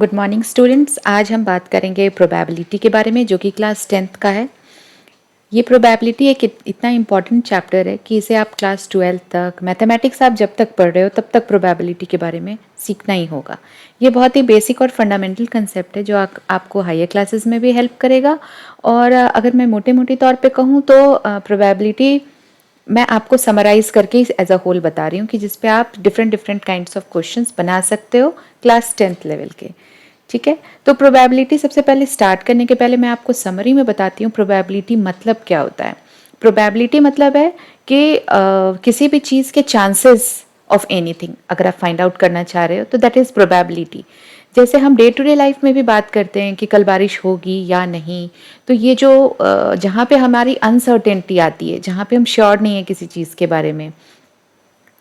Good morning students. आज हम बात करेंगे प्रोबेबिलिटी के बारे में, जो कि क्लास 10th का है। ये प्रोबेबिलिटी एक इतना इम्पॉर्टेंट चैप्टर है कि इसे आप क्लास 12th तक, मैथमेटिक्स आप जब तक पढ़ रहे हो तब तक प्रोबेबिलिटी के बारे में सीखना ही होगा। ये बहुत ही बेसिक और फंडामेंटल कंसेप्ट है जो आपको हायर क्लासेस में भी हेल्प करेगा। और अगर मैं मोटे मोटे तौर पे कहूँ तो प्रोबेबिलिटी मैं आपको समराइज करके एज अ होल बता रही हूँ कि जिस पे आप different different kinds of questions बना सकते हो क्लास 10th लेवल के। ठीक है, तो प्रोबेबिलिटी सबसे पहले स्टार्ट करने के पहले मैं आपको समरी में बताती हूँ प्रोबेबिलिटी मतलब क्या होता है। प्रोबेबिलिटी मतलब है कि किसी भी चीज़ के चांसेस ऑफ एनीथिंग अगर आप फाइंड आउट करना चाह रहे हो तो दैट इज़ प्रोबेबिलिटी। जैसे हम डे टू डे लाइफ में भी बात करते हैं कि कल बारिश होगी या नहीं, तो ये जो जहाँ पे हमारी अनसर्टेनिटी आती है, जहाँ पे हम श्योर नहीं है किसी चीज़ के बारे में,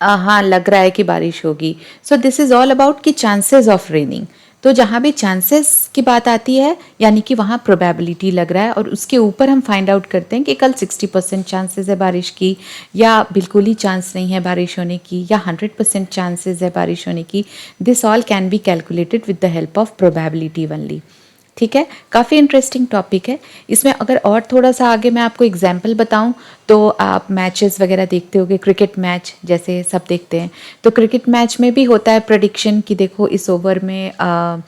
हाँ लग रहा है कि बारिश होगी, so this is all about कि चांसेस ऑफ रेनिंग। तो जहाँ भी चांसेस की बात आती है यानी कि वहाँ प्रोबेबिलिटी लग रहा है, और उसके ऊपर हम फाइंड आउट करते हैं कि कल 60% चांसेस है बारिश की, या बिल्कुल ही चांस नहीं है बारिश होने की, या 100% चांसेस है बारिश होने की। This all can be calculated with the help of probability only. ठीक है, काफ़ी इंटरेस्टिंग टॉपिक है। इसमें अगर और थोड़ा सा आगे मैं आपको एग्जाम्पल बताऊं तो आप मैचेस वगैरह देखते होगे, क्रिकेट मैच जैसे सब देखते हैं, तो क्रिकेट मैच में भी होता है प्रेडिक्शन कि देखो इस ओवर में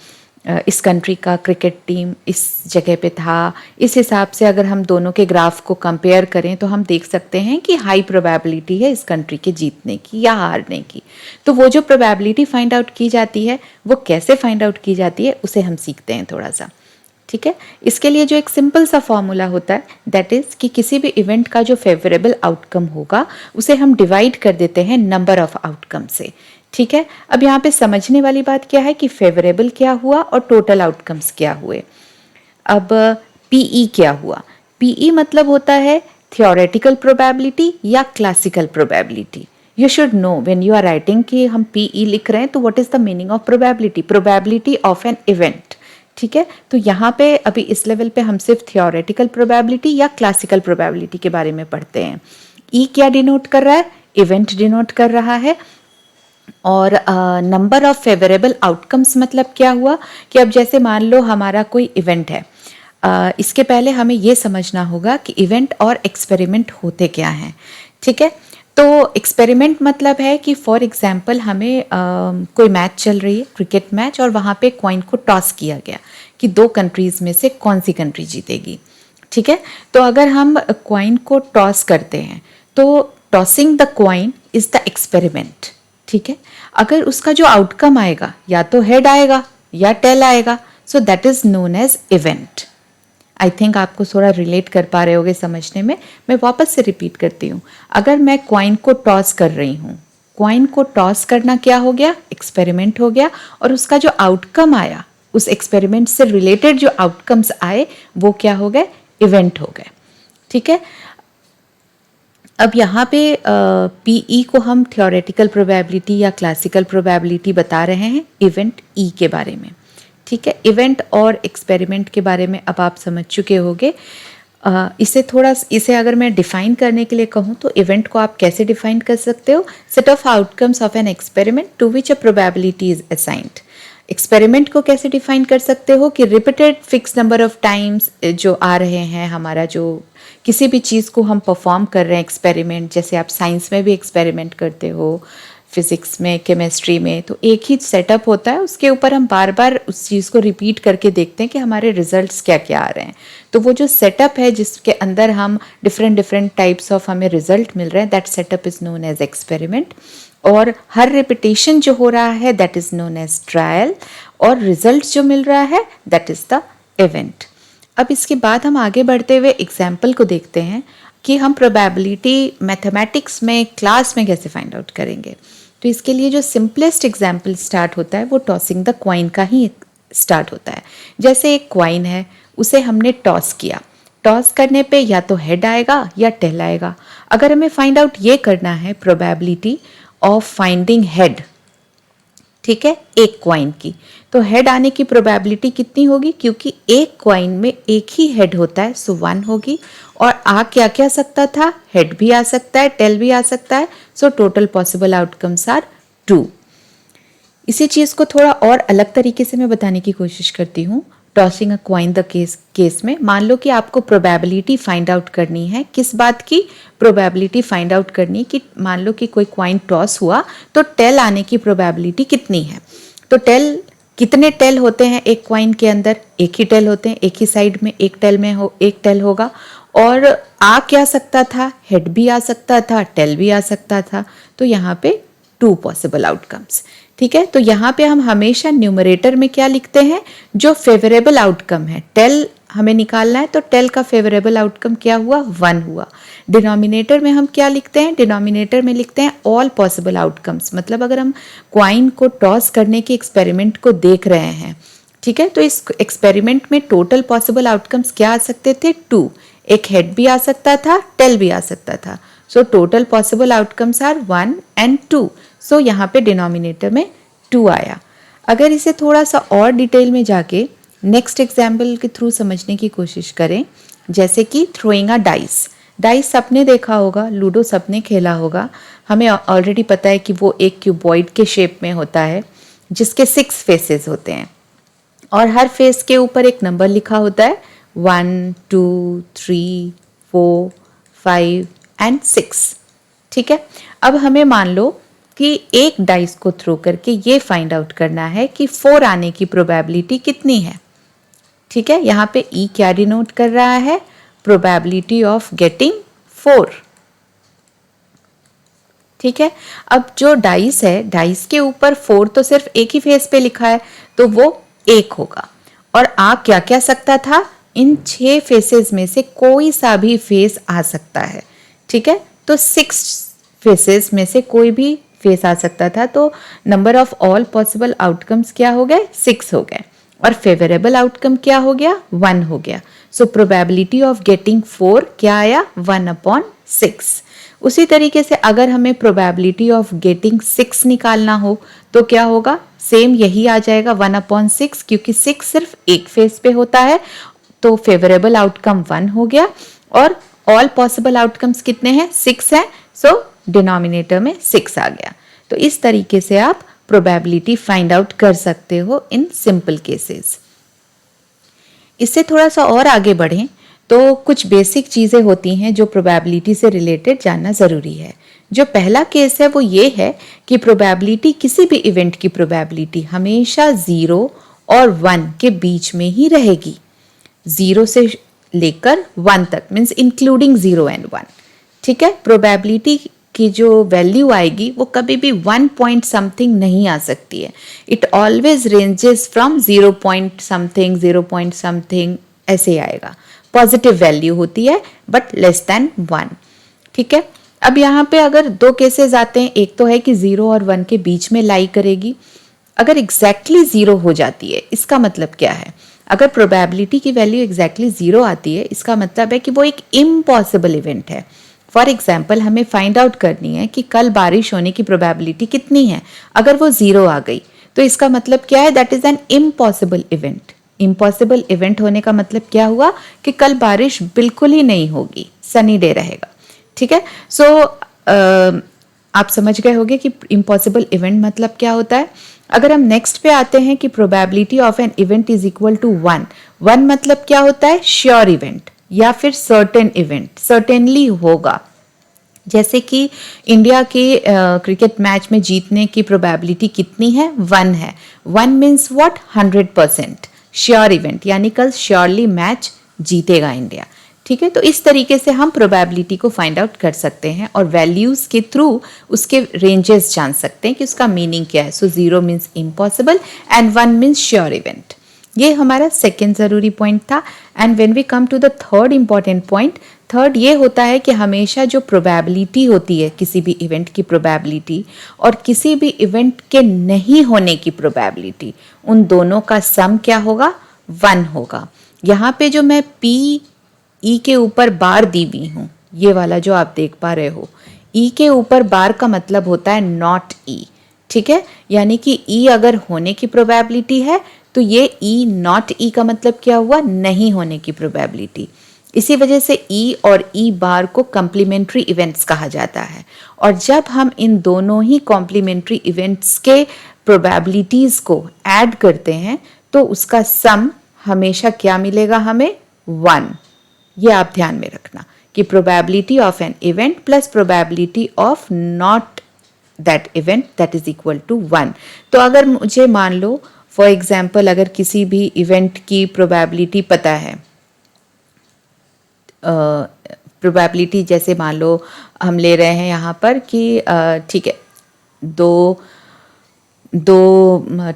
इस कंट्री का क्रिकेट टीम इस जगह पे था। इस हिसाब से अगर हम दोनों के ग्राफ को कंपेयर करें तो हम देख सकते हैं कि हाई प्रोबेबिलिटी है इस कंट्री के जीतने की या हारने की। तो वो जो प्रोबेबिलिटी फाइंड आउट की जाती है वो कैसे फाइंड आउट की जाती है उसे हम सीखते हैं थोड़ा सा। ठीक है, इसके लिए जो एक सिंपल सा फॉर्मूला होता है दैट इज कि किसी भी इवेंट का जो फेवरेबल आउटकम होगा उसे हम डिवाइड कर देते हैं नंबर ऑफ आउटकम से। ठीक है, अब यहाँ पे समझने वाली बात क्या है कि फेवरेबल क्या हुआ और टोटल आउटकम्स क्या हुए। अब पीई क्या हुआ? पीई मतलब होता है थियोरेटिकल प्रोबेबिलिटी या classical probability. You should know when you are writing कि हम पीई लिख रहे हैं तो what is the meaning of probability, probability of an event. ठीक है, तो यहाँ पे अभी इस लेवल पे हम सिर्फ थियोरेटिकल प्रोबेबिलिटी या क्लासिकल प्रोबेबिलिटी के बारे में पढ़ते हैं। ई क्या डिनोट कर रहा है? इवेंट डिनोट कर रहा है। और नंबर ऑफ फेवरेबल आउटकम्स मतलब क्या हुआ कि अब जैसे मान लो हमारा कोई इवेंट है, इसके पहले हमें ये समझना होगा कि इवेंट और एक्सपेरिमेंट होते क्या हैं। ठीक है, तो एक्सपेरिमेंट मतलब है कि फॉर एग्जांपल हमें कोई मैच चल रही है, क्रिकेट मैच, और वहाँ पे कॉइन को टॉस किया गया कि दो कंट्रीज में से कौन सी कंट्री जीतेगी। ठीक है, तो अगर हम कॉइन को टॉस करते हैं तो tossing the coin is the experiment. ठीक है, अगर उसका जो आउटकम आएगा या तो हेड आएगा या टेल आएगा, so that is known as event. I think आपको थोड़ा रिलेट कर पा रहे होगे समझने में। मैं वापस से रिपीट करती हूँ, अगर मैं कॉइन को टॉस कर रही हूँ, कॉइन को टॉस करना क्या हो गया? एक्सपेरिमेंट हो गया, और उसका जो आउटकम आया, उस एक्सपेरिमेंट से रिलेटेड जो आउटकम्स आए वो क्या हो गए? इवेंट हो गए। ठीक है, अब यहाँ पे पीई को हम थियोरेटिकल प्रोबेबिलिटी या क्लासिकल प्रोबेबिलिटी बता रहे हैं इवेंट ई के बारे में। ठीक है, इवेंट और एक्सपेरिमेंट के बारे में अब आप समझ चुके होंगे। इसे अगर मैं डिफाइन करने के लिए कहूँ तो इवेंट को आप कैसे डिफाइन कर सकते हो? Set of outcomes of an experiment to which a probability is assigned. Experiment को कैसे डिफाइन कर सकते हो कि repeated fix number of times जो आ रहे हैं, हमारा जो किसी भी चीज़ को हम परफॉर्म कर रहे हैं एक्सपेरिमेंट, जैसे आप साइंस में भी एक्सपेरिमेंट करते हो, फिजिक्स में, केमिस्ट्री में, तो एक ही सेटअप होता है, उसके ऊपर हम बार बार उस चीज़ को रिपीट करके देखते हैं कि हमारे रिजल्ट्स क्या क्या आ रहे हैं। तो वो जो सेटअप है जिसके अंदर हम डिफरेंट डिफरेंट टाइप्स ऑफ हमें रिजल्ट मिल रहे हैं, that setup is known as experiment. और हर रिपीटेशन जो हो रहा है that is known as trial, और रिजल्ट जो मिल रहा है दैट इज़ द इवेंट। अब इसके बाद हम आगे बढ़ते हुए एग्जाम्पल को देखते हैं कि हम प्रोबेबिलिटी मैथमेटिक्स में क्लास में कैसे फाइंड आउट करेंगे। तो इसके लिए जो सिंपलेस्ट एग्जाम्पल स्टार्ट होता है वो टॉसिंग द क्वाइन का ही स्टार्ट होता है। जैसे एक क्वाइन है, उसे हमने टॉस किया, टॉस करने पे या तो हेड आएगा या टेल आएगा। अगर हमें फाइंड आउट ये करना है प्रोबेबिलिटी ऑफ फाइंडिंग हेड, ठीक है, एक क्वाइन की, तो हेड आने की प्रोबेबिलिटी कितनी होगी? क्योंकि एक क्वाइन में एक ही हेड होता है, सो 1 होगी। और आ क्या क्या सकता था? हेड भी आ सकता है, टेल भी आ सकता है, so total possible outcomes are 2। इसी चीज़ को थोड़ा और अलग तरीके से मैं बताने की कोशिश करती हूँ। Tossing a coin the case में मान लो कि आपको प्रोबेबिलिटी फाइंड आउट करनी है। किस बात की प्रोबेबिलिटी फाइंड आउट करनी है? कि मान लो कि कोई कॉइन टॉस हुआ तो टेल आने की प्रोबेबिलिटी कितनी है। तो टेल, कितने टेल होते हैं एक कॉइन के अंदर? एक ही टेल होते हैं, एक ही साइड में एक टेल होगा। और आ क्या सकता था? हेड भी आ सकता था, टेल भी आ सकता था। तो यहाँ पे 2 पॉसिबल आउटकम्स। ठीक है, तो यहाँ पे हम हमेशा न्यूमरेटर में क्या लिखते हैं? जो फेवरेबल आउटकम है। टेल हमें निकालना है तो टेल का फेवरेबल आउटकम क्या हुआ? 1 हुआ। डिनोमिनेटर में हम क्या लिखते हैं? डिनोमिनेटर में लिखते हैं ऑल पॉसिबल आउटकम्स। मतलब अगर हम क्वाइन को टॉस करने के एक्सपेरिमेंट को देख रहे हैं, ठीक है, तो इस एक्सपेरिमेंट में टोटल पॉसिबल आउटकम्स क्या आ सकते थे? 2। एक हेड भी आ सकता था, टेल भी आ सकता था। So total possible outcomes are 1 and 2। So यहाँ पे डिनोमिनेटर में 2 आया। अगर इसे थोड़ा सा और डिटेल में जाके नेक्स्ट एग्जाम्पल के थ्रू समझने की कोशिश करें, जैसे कि थ्रोइंग अ डाइस। डाइस सबने देखा होगा, लूडो सबने खेला होगा। हमें ऑलरेडी पता है कि वो एक क्यूबॉइड के शेप में होता है जिसके 6 फेसेस होते हैं और हर फेस के ऊपर एक नंबर लिखा होता है 1, 2, 3, 4, 5 एंड 6। ठीक है, अब हमें मान लो कि एक डाइस को थ्रो करके ये फाइंड आउट करना है कि 4 आने की प्रोबेबिलिटी कितनी है। ठीक है, यहाँ पे ई क्या डिनोट कर रहा है? Probability of getting 4। ठीक है, अब जो डाइस है, डाइस के ऊपर 4 तो सिर्फ एक ही फेस पे लिखा है तो वो 1 होगा। और आ क्या क्या सकता था? इन 6 फेसेस में से कोई सा भी फेस आ सकता है। ठीक है, तो 6 फेसेस में से कोई भी फेस आ सकता था। तो number of all possible outcomes क्या हो गए? 6 हो गए। और फेवरेबल आउटकम क्या हो गया? 1 हो गया। सो प्रोबेबिलिटी ऑफ गेटिंग 4 क्या आया? 1/6। उसी तरीके से अगर हमें प्रोबेबिलिटी ऑफ गेटिंग 6 निकालना हो तो क्या होगा? सेम यही आ जाएगा 1/6, क्योंकि 6 सिर्फ एक फेस पे होता है। तो फेवरेबल आउटकम 1 हो गया और ऑल पॉसिबल आउटकम्स कितने हैं? 6 हैं। सो डिनोमिनेटर में 6 आ गया। तो इस तरीके से आप प्रोबेबिलिटी फाइंड आउट कर सकते हो इन सिंपल केसेस। इससे थोड़ा सा और आगे बढ़ें तो कुछ बेसिक चीज़ें होती हैं जो प्रोबेबिलिटी से रिलेटेड जानना ज़रूरी है। जो पहला केस है वो ये है कि प्रोबेबिलिटी, किसी भी इवेंट की प्रोबेबिलिटी हमेशा 0 और 1 के बीच में ही रहेगी। 0 से लेकर 1 तक, मीन्स इंक्लूडिंग 0 एंड 1। ठीक है, प्रोबेबिलिटी की जो वैल्यू आएगी वो कभी भी 1 पॉइंट समथिंग नहीं आ सकती है। It always ranges from 0 point something, 0 point something, ऐसे आएगा। पॉजिटिव वैल्यू होती है बट लेस देन 1। ठीक है, अब यहाँ पे अगर 2 केसेस आते हैं, एक तो है कि 0 और 1 के बीच में लाई करेगी। अगर एग्जैक्टली 0 हो जाती है, इसका मतलब क्या है? अगर प्रोबेबिलिटी की वैल्यू एग्जैक्टली 0 आती है, इसका मतलब है कि वो एक इम्पॉसिबल इवेंट है। फॉर एग्जाम्पल, हमें फाइंड आउट करनी है कि कल बारिश होने की प्रोबेबिलिटी कितनी है। अगर वो 0 आ गई तो इसका मतलब क्या है? That is an impossible event. Impossible event होने का मतलब क्या हुआ? कि कल बारिश बिल्कुल ही नहीं होगी, सनी डे रहेगा। ठीक है, सो आप समझ गए होंगे कि इम्पॉसिबल इवेंट मतलब क्या होता है। अगर हम नेक्स्ट पे आते हैं कि probability of an event is equal to 1। 1 मतलब क्या होता है? श्योर इवेंट या फिर सर्टेन इवेंट, सर्टेनली होगा। जैसे कि इंडिया के क्रिकेट मैच में जीतने की प्रोबेबिलिटी कितनी है? 1 है। 1 मीन्स व्हाट? 100% श्योर इवेंट, यानी कल श्योरली मैच जीतेगा इंडिया। ठीक है, तो इस तरीके से हम प्रोबेबिलिटी को फाइंड आउट कर सकते हैं और वैल्यूज के थ्रू उसके रेंजेस जान सकते हैं कि उसका मीनिंग क्या है। So 0 means impossible and 1 means sure event. ये हमारा सेकेंड ज़रूरी पॉइंट था। And when we come to the third important point, third ये होता है कि हमेशा जो प्रोबेबिलिटी होती है, किसी भी इवेंट की प्रोबेबिलिटी और किसी भी इवेंट के नहीं होने की प्रोबेबिलिटी, उन दोनों का सम क्या होगा? 1 होगा। यहाँ पे जो मैं पी ई के ऊपर बार दी हुई हूँ, ये वाला जो आप देख पा रहे हो, ई के ऊपर बार का मतलब होता है नॉट ई। ठीक है, यानी कि ई अगर होने की प्रोबेबिलिटी है तो ये ई नॉट ई का मतलब क्या हुआ? नहीं होने की प्रोबेबिलिटी। इसी वजह से ई और ई बार को कॉम्प्लीमेंट्री इवेंट्स कहा जाता है। और जब हम इन दोनों ही कॉम्प्लीमेंट्री इवेंट्स के प्रोबेबिलिटीज को ऐड करते हैं तो उसका सम हमेशा क्या मिलेगा हमें? 1। ये आप ध्यान में रखना कि probability of an event plus probability of not that event that is equal to 1। तो अगर मुझे मान लो फॉर एग्जाम्पल अगर किसी भी इवेंट की प्रोबेबिलिटी पता है, प्रोबेबिलिटी जैसे मान लो हम ले रहे हैं यहाँ पर कि ठीक है, दो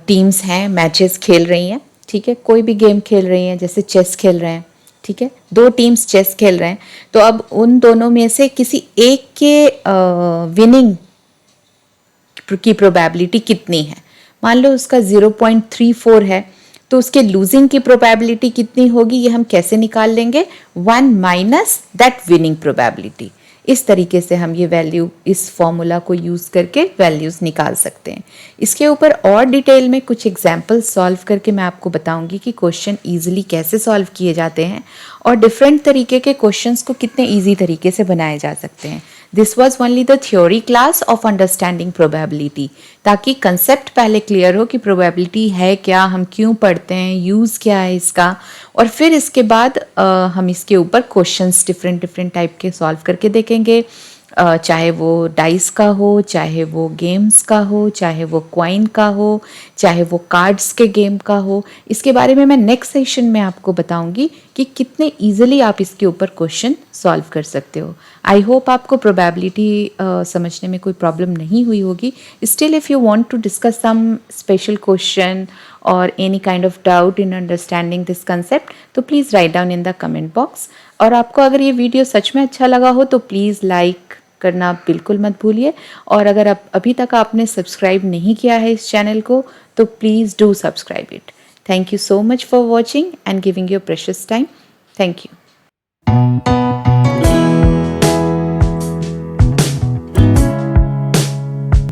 टीम्स हैं, मैचेस खेल रही हैं, ठीक है, कोई भी गेम खेल रही हैं, जैसे चेस खेल रहे हैं, ठीक है, दो टीम्स चेस खेल रहे हैं। तो अब उन दोनों में से किसी एक के विनिंग की प्रोबेबिलिटी कितनी है? मान लो उसका 0.34 है, तो उसके लूजिंग की प्रोबेबिलिटी कितनी होगी ये हम कैसे निकाल लेंगे? 1 माइनस दैट विनिंग प्रोबेबिलिटी। इस तरीके से हम ये वैल्यू, इस फॉर्मूला को यूज़ करके वैल्यूज़ निकाल सकते हैं। इसके ऊपर और डिटेल में कुछ एग्जाम्पल सॉल्व करके मैं आपको बताऊंगी कि क्वेश्चन ईजिली कैसे सॉल्व किए जाते हैं और डिफरेंट तरीके के क्वेश्चंस को कितने ईजी तरीके से बनाए जा सकते हैं। This was only the theory class of understanding probability, ताकि कंसेप्ट पहले क्लियर हो कि प्रोबेबिलिटी है क्या, हम क्यों पढ़ते हैं, यूज़ क्या है इसका, और फिर इसके बाद हम इसके ऊपर क्वेश्चंस डिफरेंट टाइप के सॉल्व करके देखेंगे। चाहे वो डाइस का हो, चाहे वो गेम्स का हो, चाहे वो क्वाइन का हो, चाहे वो कार्ड्स के गेम का हो। इसके बारे में मैं नेक्स्ट सेशन में आपको बताऊंगी कि कितने इजीली आप इसके ऊपर क्वेश्चन सॉल्व कर सकते हो। आई होप आपको प्रोबेबिलिटी समझने में कोई प्रॉब्लम नहीं हुई होगी। Still if you want to discuss some special question और any kind of doubt in understanding this concept, तो please write down in the comment box. और आपको अगर ये वीडियो सच में अच्छा लगा हो तो प्लीज़ लाइक करना बिल्कुल मत भूलिए। और अगर आप अभी तक आपने सब्सक्राइब नहीं किया है इस चैनल को तो please do subscribe it. Thank you so much for watching and giving your precious time. Thank you.